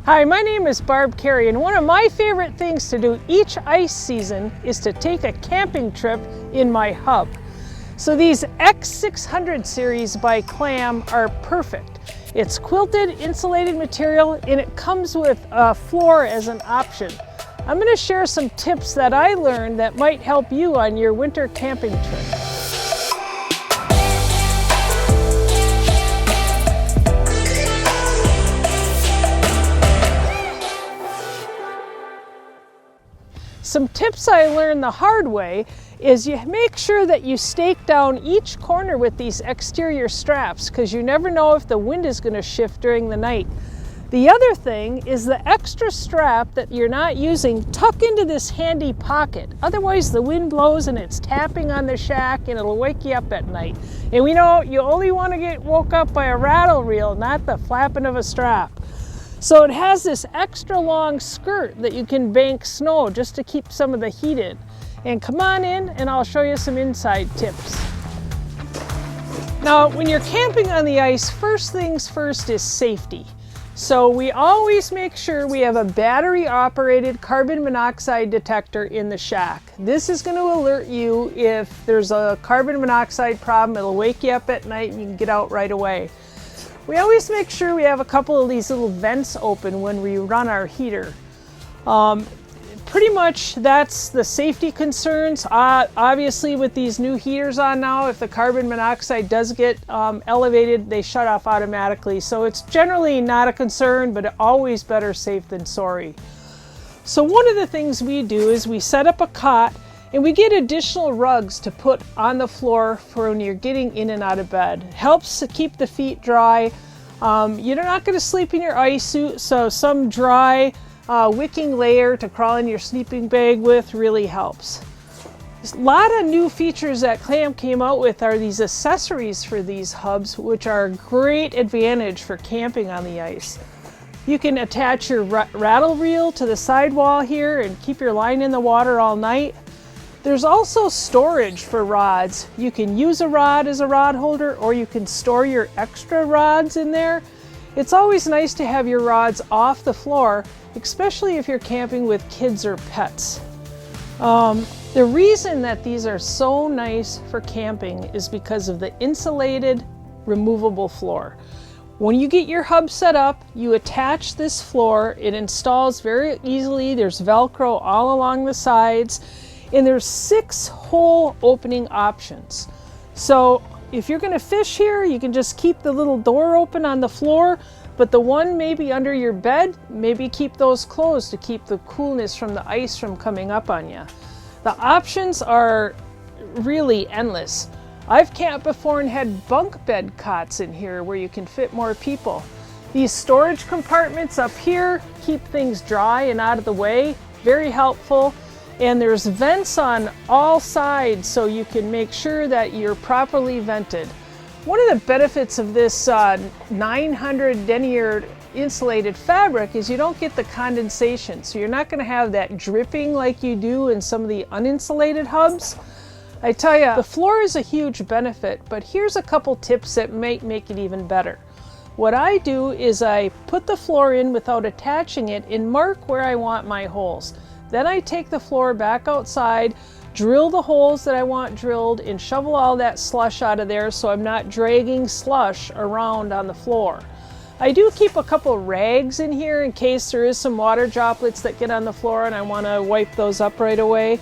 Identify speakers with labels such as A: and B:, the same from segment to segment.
A: Hi, my name is Barb Carey, and one of my favorite things to do each ice season is to take a camping trip in my hub. So these X600 series by Clam are perfect. It's quilted, insulated material, and it comes with a floor as an option. I'm going to share some tips that I learned that might help you on your winter camping trip. Some tips I learned the hard way is you make sure that you stake down each corner with these exterior straps, because you never know if the wind is going to shift during the night. The other thing is the extra strap that you're not using, tuck into this handy pocket. Otherwise the wind blows and it's tapping on the shack and it'll wake you up at night. And we know you only want to get woke up by a rattle reel, not the flapping of a strap. So it has this extra long skirt that you can bank snow just to keep some of the heat in. And come on in and I'll show you some inside tips. Now, when you're camping on the ice, first things first is safety. So we always make sure we have a battery-operated carbon monoxide detector in the shack. This is going to alert you if there's a carbon monoxide problem. It'll wake you up at night and you can get out right away. We always make sure we have a couple of these little vents open when we run our heater. Pretty much that's the safety concerns. Obviously with these new heaters on now, if the carbon monoxide does get elevated, they shut off automatically. So it's generally not a concern, but always better safe than sorry. So one of the things we do is we set up a cot and we get additional rugs to put on the floor for when you're getting in and out of bed. It helps to keep the feet dry. You're not going to sleep in your ice suit, so some dry wicking layer to crawl in your sleeping bag with really helps. There's a lot of new features that Clam came out with are these accessories for these hubs, which are a great advantage for camping on the ice. You can attach your rattle reel to the sidewall here and keep your line in the water all night. There's also storage for rods. You can use a rod as a rod holder, or you can store your extra rods in there. It's always nice to have your rods off the floor, especially if you're camping with kids or pets. The reason that these are so nice for camping is because of the insulated, removable floor. When you get your hub set up, you attach this floor. It installs very easily. There's Velcro all along the sides. And there's 6 hole opening options. So if you're going to fish here, you can just keep the little door open on the floor, but the one maybe under your bed, maybe keep those closed to keep the coolness from the ice from coming up on you. The options are really endless. I've camped before and had bunk bed cots in here where you can fit more people. These storage compartments up here keep things dry and out of the way, very helpful. And there's vents on all sides so you can make sure that you're properly vented. One of the benefits of this 900 denier insulated fabric is you don't get the condensation. So you're not going to have that dripping like you do in some of the uninsulated hubs. I tell you, the floor is a huge benefit, but here's a couple tips that might make it even better. What I do is I put the floor in without attaching it and mark where I want my holes. Then I take the floor back outside, drill the holes that I want drilled, and shovel all that slush out of there so I'm not dragging slush around on the floor. I do keep a couple rags in here in case there is some water droplets that get on the floor and I want to wipe those up right away.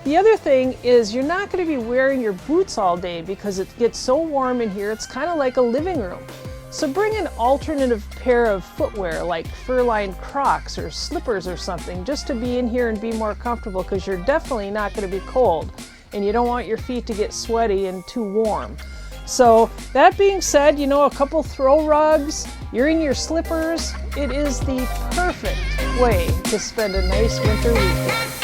A: The other thing is you're not going to be wearing your boots all day because it gets so warm in here. It's kind of like a living room. So bring an alternative pair of footwear like fur-lined Crocs or slippers or something just to be in here and be more comfortable, because you're definitely not going to be cold and you don't want your feet to get sweaty and too warm. So that being said, you know, a couple throw rugs, you're in your slippers. It is the perfect way to spend a nice winter weekend.